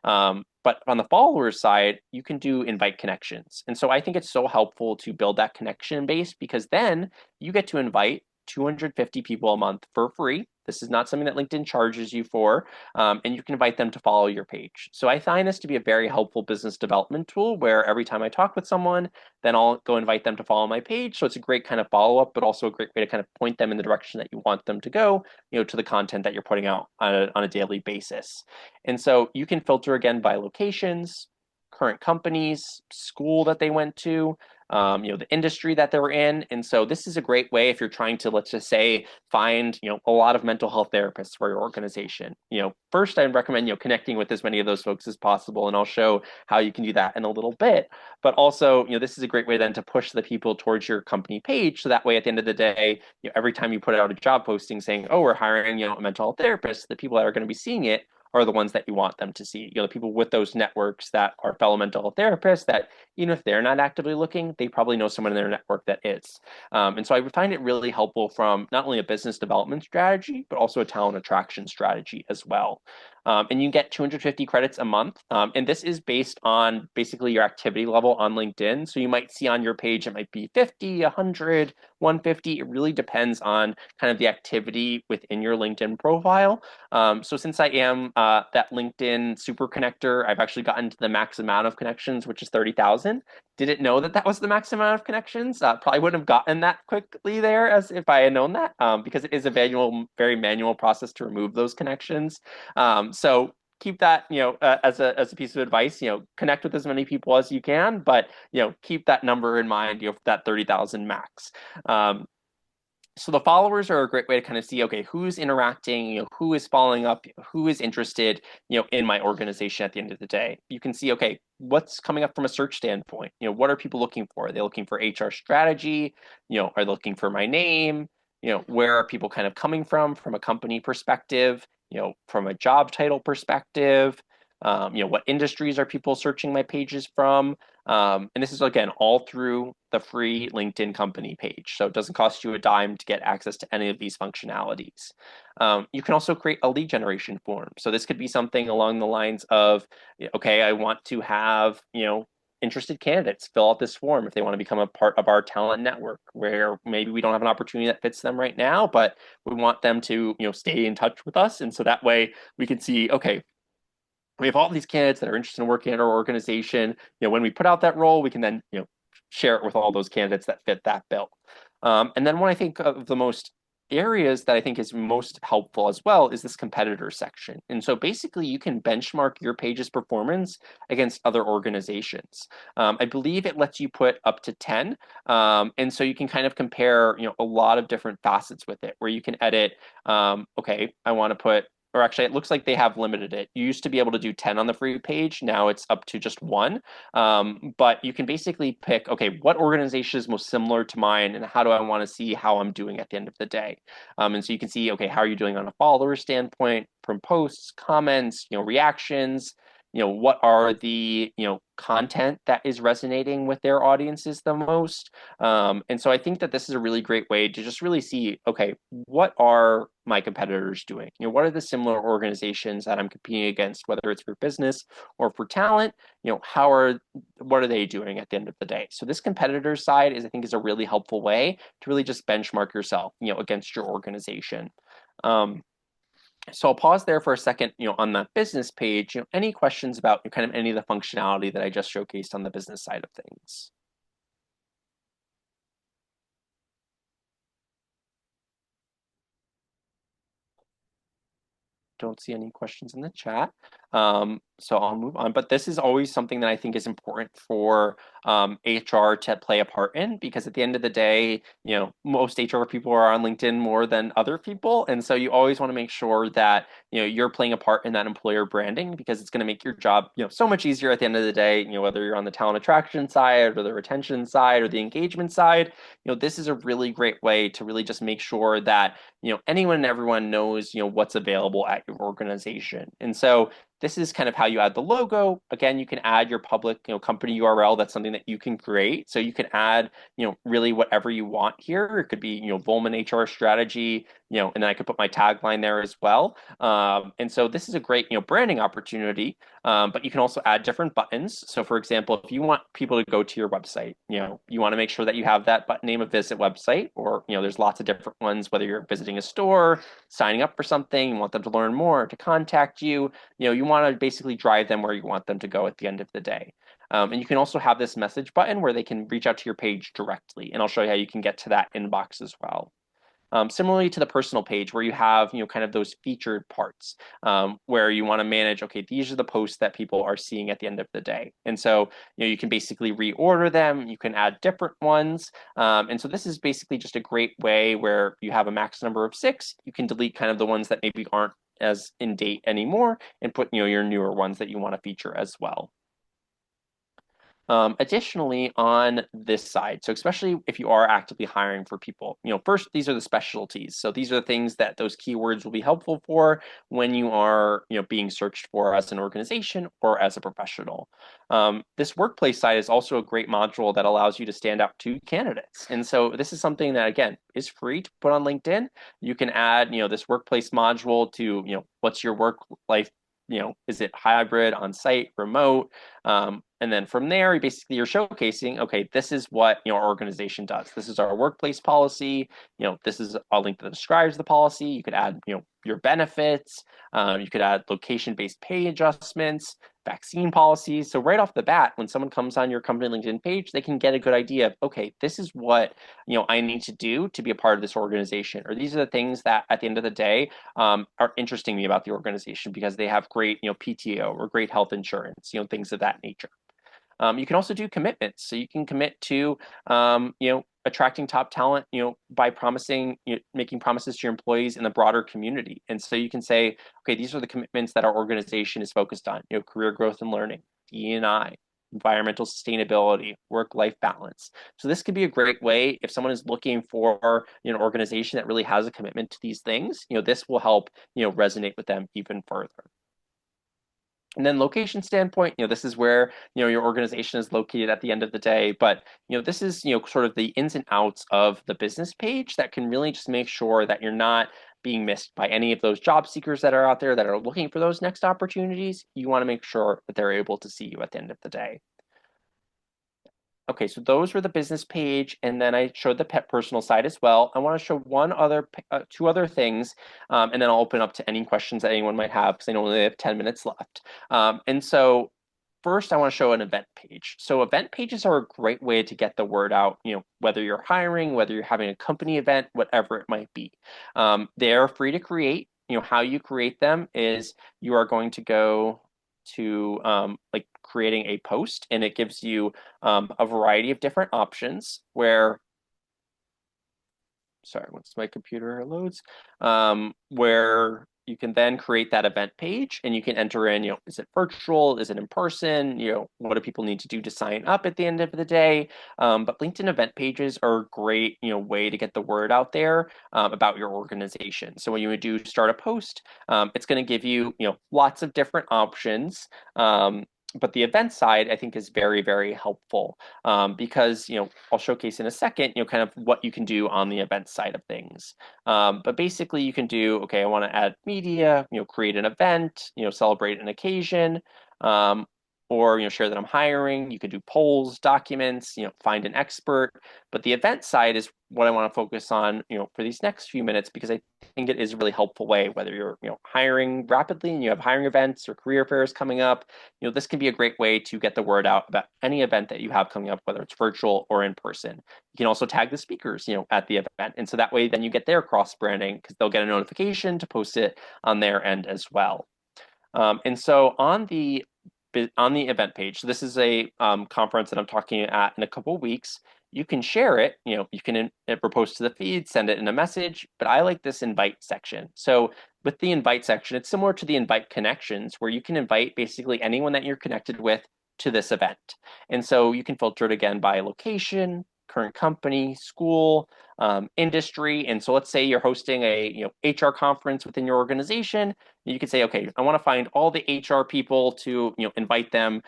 But on the followers side, you can do invite connections. And so I think it's so helpful to build that connection base because then you get to invite 250 people a month for free. This is not something that LinkedIn charges you for, and you can invite them to follow your page. So I find this to be a very helpful business development tool where every time I talk with someone, then I'll go invite them to follow my page. So it's a great kind of follow up, but also a great way to kind of point them in the direction that you want them to go, to the content that you're putting out on a daily basis. And so you can filter again by locations, current companies, school that they went to, the industry that they're in. And so this is a great way if you're trying to, let's just say, find, a lot of mental health therapists for your organization. First, I'd recommend, connecting with as many of those folks as possible. And I'll show how you can do that in a little bit. But also, this is a great way then to push the people towards your company page. So that way, at the end of the day, every time you put out a job posting saying, oh, we're hiring, a mental health therapist, the people that are going to be seeing it are the ones that you want them to see. The people with those networks that are fellow mental health therapists that even if they're not actively looking, they probably know someone in their network that is. And so I would find it really helpful from not only a business development strategy, but also a talent attraction strategy as well. And you get 250 credits a month. And this is based on basically your activity level on LinkedIn. So you might see on your page, it might be 50, 100, 150. It really depends on kind of the activity within your LinkedIn profile. So since I am that LinkedIn super connector, I've actually gotten to the max amount of connections, which is 30,000. Didn't know that that was the max amount of connections. Probably wouldn't have gotten that quickly there as if I had known that, because it is a very manual process to remove those connections. So keep that, as a piece of advice, connect with as many people as you can, but, keep that number in mind, that 30,000 max. So the followers are a great way to kind of see, okay, who's interacting, who is following up, who is interested, in my organization at the end of the day. You can see, okay, what's coming up from a search standpoint? What are people looking for? Are they looking for HR strategy? Are they looking for my name? Where are people kind of coming from a company perspective, from a job title perspective? What industries are people searching my pages from? And this is, again, all through the free LinkedIn company page. So it doesn't cost you a dime to get access to any of these functionalities. You can also create a lead generation form. So this could be something along the lines of, okay, I want to have, interested candidates fill out this form if they want to become a part of our talent network, where maybe we don't have an opportunity that fits them right now, but we want them to, stay in touch with us. And so that way we can see, okay, we have all these candidates that are interested in working at our organization. When we put out that role, we can then, share it with all those candidates that fit that bill. And then when I think of the most areas that I think is most helpful as well is this competitor section. And so basically you can benchmark your page's performance against other organizations. I believe it lets you put up to 10. And so you can kind of compare, a lot of different facets with it where you can edit, okay, I want to put, or actually, it looks like they have limited it. You used to be able to do 10 on the free page. Now it's up to just 1. But you can basically pick, okay, what organization is most similar to mine and how do I want to see how I'm doing at the end of the day? And so you can see, okay, how are you doing on a follower standpoint from posts, comments, reactions, what are the, content that is resonating with their audiences the most. And so I think that this is a really great way to just really see, okay, what are my competitors doing? What are the similar organizations that I'm competing against, whether it's for business or for talent? What are they doing at the end of the day? So this competitor side I think is a really helpful way to really just benchmark yourself, against your organization. So I'll pause there for a second, on that business page. Any questions about kind of any of the functionality that I just showcased on the business side of things? Don't see any questions in the chat. So I'll move on. But this is always something that I think is important for HR to play a part in, because at the end of the day, most HR people are on LinkedIn more than other people. And so you always want to make sure that, you're playing a part in that employer branding, because it's going to make your job, so much easier at the end of the day, whether you're on the talent attraction side or the retention side or the engagement side. This is a really great way to really just make sure that, anyone and everyone knows, what's available at your organization. And so this is kind of how you add the logo. Again, you can add your public, company URL. That's something that you can create. So you can add, really whatever you want here. It could be, Volman HR Strategy, and then I could put my tagline there as well. And so this is a great, branding opportunity. But you can also add different buttons. So for example, if you want people to go to your website, you want to make sure that you have that button name of visit website, or, there's lots of different ones, whether you're visiting a store, signing up for something, you want them to learn more, to contact you, you want to basically drive them where you want them to go at the end of the day. And you can also have this message button where they can reach out to your page directly. And I'll show you how you can get to that inbox as well. Similarly to the personal page where you have, kind of those featured parts where you want to manage, okay, these are the posts that people are seeing at the end of the day. And so, you can basically reorder them, you can add different ones. And so this is basically just a great way where you have a max number of 6, you can delete kind of the ones that maybe aren't as in date anymore and put, your newer ones that you want to feature as well. Additionally, on this side, so especially if you are actively hiring for people, first, these are the specialties. So these are the things that those keywords will be helpful for when you are, being searched for as an organization or as a professional. This workplace side is also a great module that allows you to stand out to candidates. And so this is something that, again, is free to put on LinkedIn. You can add, this workplace module to, what's your work life, is it hybrid, on-site, remote? And then from there, you're showcasing, okay, this is what our organization does. This is our workplace policy. This is a link that describes the policy. You could add, your benefits. You could add location-based pay adjustments, vaccine policies. So right off the bat, when someone comes on your company LinkedIn page, they can get a good idea of, okay, this is what I need to do to be a part of this organization, or these are the things that at the end of the day are interesting me about the organization because they have great PTO or great health insurance, things of that nature. You can also do commitments. So you can commit to, attracting top talent, by promising, making promises to your employees in the broader community. And so you can say, okay, these are the commitments that our organization is focused on, career growth and learning, DE&I, environmental sustainability, work-life balance. So this could be a great way if someone is looking for an organization that really has a commitment to these things, this will help, resonate with them even further. And then location standpoint, this is where, your organization is located at the end of the day. But, this is, sort of the ins and outs of the business page that can really just make sure that you're not being missed by any of those job seekers that are out there that are looking for those next opportunities. You want to make sure that they're able to see you at the end of the day. Okay, so those were the business page, and then I showed the pet personal side as well. I want to show two other things, and then I'll open up to any questions that anyone might have because I know we only have 10 minutes left. And so first, I want to show an event page. So event pages are a great way to get the word out, whether you're hiring, whether you're having a company event, whatever it might be. They're free to create. How you create them is you are going to go to like creating a post, and it gives you a variety of different options where, sorry, once my computer loads, where you can then create that event page and you can enter in, is it virtual? Is it in person? What do people need to do to sign up at the end of the day? But LinkedIn event pages are a great, way to get the word out there about your organization. So when you do start a post, it's going to give you, lots of different options. But the event side, I think, is very, very helpful because, I'll showcase in a second, kind of what you can do on the event side of things. But basically, you can do, okay, I want to add media, create an event, celebrate an occasion, or share that I'm hiring. You could do polls, documents, find an expert. But the event side is what I want to focus on, for these next few minutes, because I think it is a really helpful way, whether you're, hiring rapidly and you have hiring events or career fairs coming up, this can be a great way to get the word out about any event that you have coming up, whether it's virtual or in person. You can also tag the speakers, at the event. And so that way, then you get their cross branding because they'll get a notification to post it on their end as well. And so on the event page, so this is a conference that I'm talking at in a couple of weeks. You can share it, you can repost to the feed, send it in a message, but I like this invite section. So with the invite section, it's similar to the invite connections where you can invite basically anyone that you're connected with to this event. And so you can filter it again by location, current company, school, industry. And so let's say you're hosting a HR conference within your organization. You could say, okay, I want to find all the HR people to invite them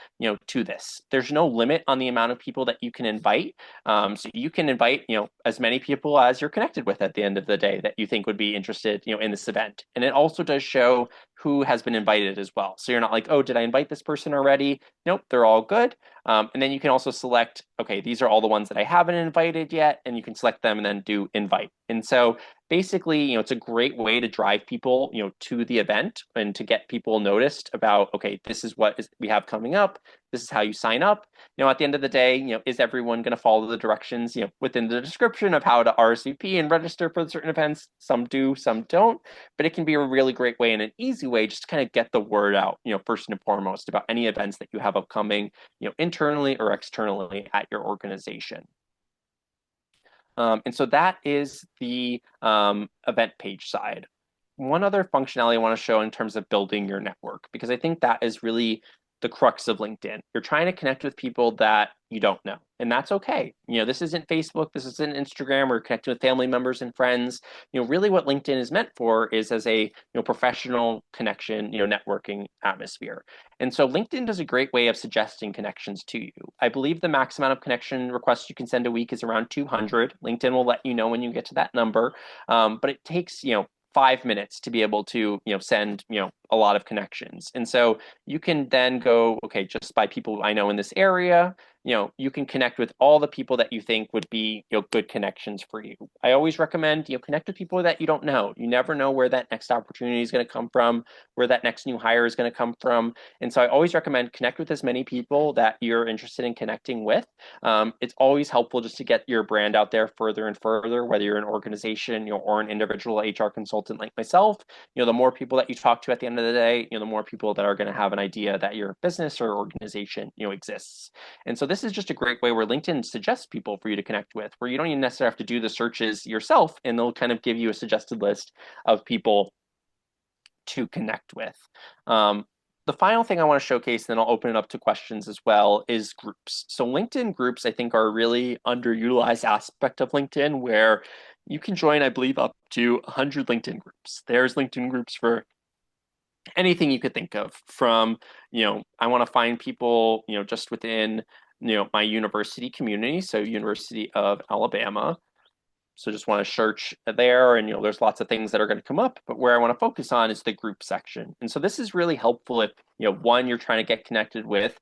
to this. There's no limit on the amount of people that you can invite. So you can invite as many people as you're connected with at the end of the day that you think would be interested in this event. And it also does show who has been invited as well. So you're not like, oh, did I invite this person already? Nope, they're all good. And then you can also select, okay, these are all the ones that I haven't invited yet, and you can select them and then do invite. And so basically, it's a great way to drive people, to the event and to get people noticed about, okay, this is what we have coming up. This is how you sign up. At the end of the day, is everyone going to follow the directions, within the description of how to RSVP and register for certain events? Some do, some don't, but it can be a really great way and an easy way just to kind of get the word out, first and foremost about any events that you have upcoming, internally or externally at your organization. And so that is the event page side. One other functionality I want to show in terms of building your network, because I think that is really the crux of LinkedIn. You're trying to connect with people that you don't know, and that's okay. This isn't Facebook, this isn't Instagram, or connecting with family members and friends. Really what LinkedIn is meant for is as a professional connection, networking atmosphere. And so LinkedIn does a great way of suggesting connections to you. I believe the max amount of connection requests you can send a week is around 200. LinkedIn will let you know when you get to that number, but it takes 5 minutes to be able to send a lot of connections. And so you can then go, okay, just by people I know in this area, you can connect with all the people that you think would be good connections for you. I always recommend connect with people that you don't know. You never know where that next opportunity is going to come from, where that next new hire is going to come from. And so I always recommend connect with as many people that you're interested in connecting with. It's always helpful just to get your brand out there further and further, whether you're an organization or an individual HR consultant like myself. The more people that you talk to at the end of the day, the more people that are going to have an idea that your business or organization exists. And so this is just a great way where LinkedIn suggests people for you to connect with, where you don't even necessarily have to do the searches yourself, and they'll kind of give you a suggested list of people to connect with. The final thing I want to showcase, and then I'll open it up to questions as well, is groups. So LinkedIn groups, I think, are a really underutilized aspect of LinkedIn, where you can join, I believe, up to 100 LinkedIn groups. There's LinkedIn groups for anything you could think of, from, I want to find people, just within, my university community, so University of Alabama. So just want to search there, and there's lots of things that are going to come up, but where I want to focus on is the group section. And so this is really helpful if one, you're trying to get connected with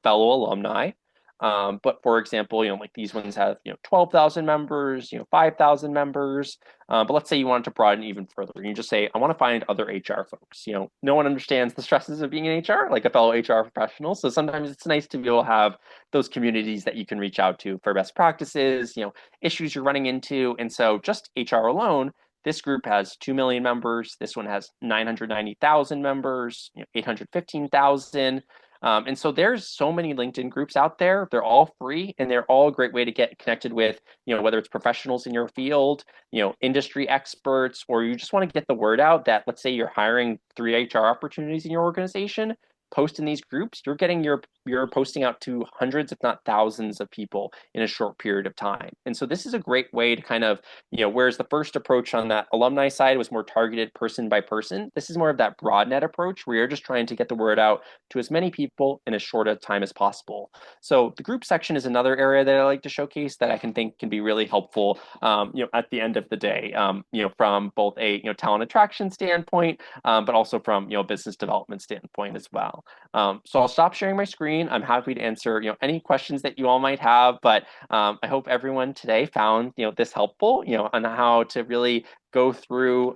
fellow alumni. But for example, like these ones have 12,000 members, 5,000 members. But let's say you want to broaden even further. You just say, I want to find other HR folks. No one understands the stresses of being in HR like a fellow HR professional. So sometimes it's nice to be able to have those communities that you can reach out to for best practices, issues you're running into. And so just HR alone, this group has 2 million members. This one has 990,000 members, 815,000. And so there's so many LinkedIn groups out there. They're all free, and they're all a great way to get connected with, whether it's professionals in your field, industry experts, or you just want to get the word out that, let's say you're hiring 3 HR opportunities in your organization. Post in these groups, you're posting out to hundreds, if not thousands, of people in a short period of time. And so this is a great way to kind of, whereas the first approach on that alumni side was more targeted person by person, this is more of that broad net approach where you're just trying to get the word out to as many people in as short a time as possible. So the group section is another area that I like to showcase that I can think can be really helpful, at the end of the day, from both a talent attraction standpoint, but also from business development standpoint as well. So I'll stop sharing my screen. I'm happy to answer any questions that you all might have, but I hope everyone today found this helpful on how to really go through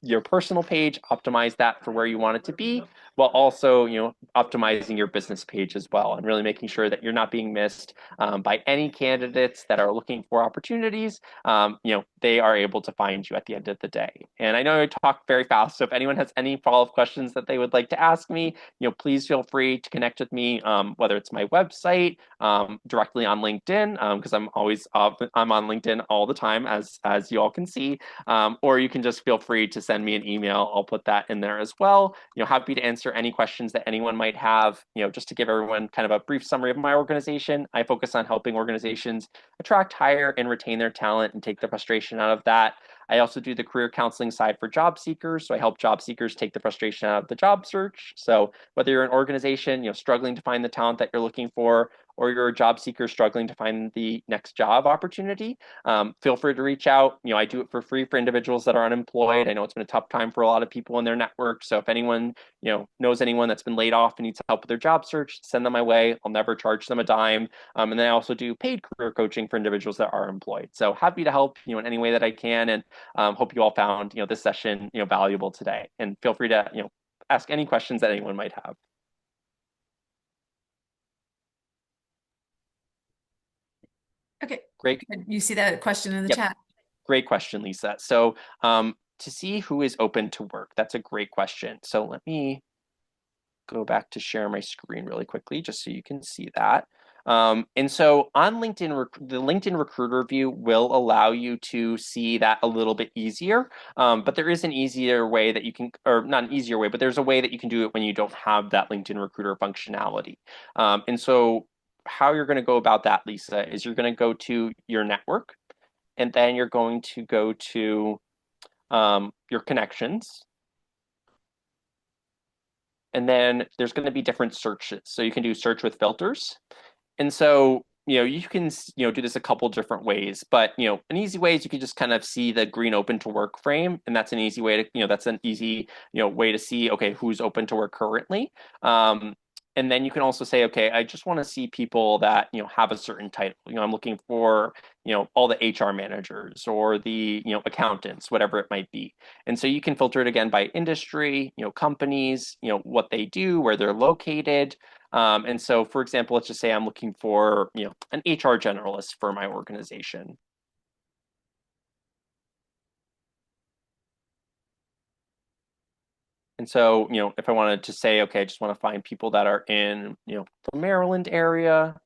your personal page, optimize that for where you want it to be, while also optimizing your business page as well, and really making sure that you're not being missed by any candidates that are looking for opportunities. They are able to find you at the end of the day. And I know I talk very fast, so if anyone has any follow-up questions that they would like to ask me, please feel free to connect with me, whether it's my website, directly on LinkedIn, because I'm on LinkedIn all the time, as you all can see, or you can just feel free to send send me an email, I'll put that in there as well. Happy to answer any questions that anyone might have. Just to give everyone kind of a brief summary of my organization, I focus on helping organizations attract, hire, and retain their talent and take the frustration out of that. I also do the career counseling side for job seekers. So I help job seekers take the frustration out of the job search. So whether you're an organization, struggling to find the talent that you're looking for, or you're a job seeker struggling to find the next job opportunity, feel free to reach out. I do it for free for individuals that are unemployed. I know it's been a tough time for a lot of people in their network. So if anyone, knows anyone that's been laid off and needs help with their job search, send them my way. I'll never charge them a dime. And then I also do paid career coaching for individuals that are employed. So happy to help, in any way that I can. And hope you all found, this session, valuable today. And feel free to, ask any questions that anyone might have. Okay. Great. You see that question in the Yep. chat? Great question, Lisa. So to see who is open to work, that's a great question. So let me go back to share my screen really quickly just so you can see that. And so on LinkedIn, the LinkedIn Recruiter view will allow you to see that a little bit easier. But there is an easier way that you can, or not an easier way, but there's a way that you can do it when you don't have that LinkedIn Recruiter functionality. And so how you're going to go about that, Lisa, is you're going to go to your network, and then you're going to go to your connections. And then there's going to be different searches. So you can do search with filters. And so, you can, do this a couple different ways, but, an easy way is you can just kind of see the green open to work frame. And that's an easy way to, that's an easy, way to see, okay, who's open to work currently. And then you can also say, okay, I just want to see people that, have a certain title. I'm looking for, all the HR managers or the, accountants, whatever it might be. And so you can filter it again by industry, companies, what they do, where they're located. And so, for example, let's just say I'm looking for, an HR generalist for my organization. And so, if I wanted to say, okay, I just want to find people that are in, the Maryland area.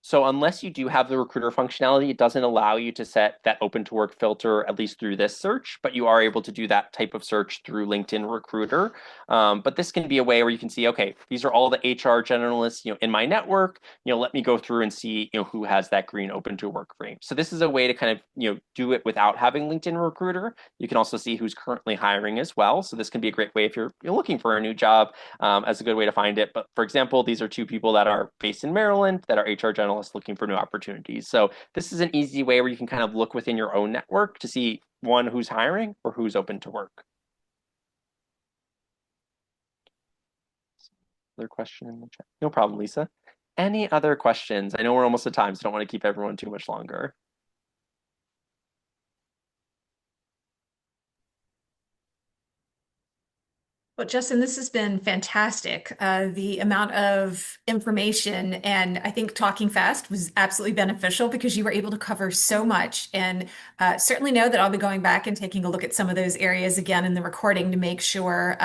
So unless you do have the recruiter functionality, it doesn't allow you to set that open to work filter, at least through this search, but you are able to do that type of search through LinkedIn Recruiter. But this can be a way where you can see, okay, these are all the HR generalists, in my network, let me go through and see, who has that green open to work frame. So this is a way to kind of, do it without having LinkedIn Recruiter. You can also see who's currently hiring as well. So this can be a great way if you're looking for a new job, as a good way to find it. But for example, these are two people that are based in Maryland that are HR generalists looking for new opportunities. So this is an easy way where you can kind of look within your own network to see one, who's hiring or who's open to work. Other question in the chat? No problem, Lisa. Any other questions? I know we're almost at time, so I don't want to keep everyone too much longer. Well, Justin, this has been fantastic. The amount of information and I think talking fast was absolutely beneficial because you were able to cover so much. And certainly know that I'll be going back and taking a look at some of those areas again in the recording to make sure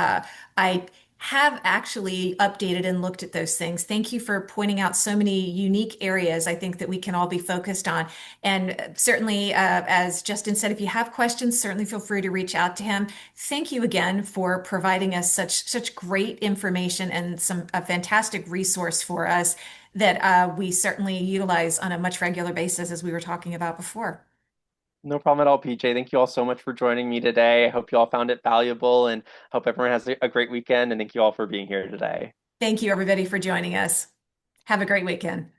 I have actually updated and looked at those things. Thank you for pointing out so many unique areas I think that we can all be focused on. And certainly, as Justin said, if you have questions, certainly feel free to reach out to him. Thank you again for providing us such great information and a fantastic resource for us that we certainly utilize on a much regular basis, as we were talking about before. No problem at all, PJ. Thank you all so much for joining me today. I hope you all found it valuable and hope everyone has a great weekend. And thank you all for being here today. Thank you, everybody, for joining us. Have a great weekend.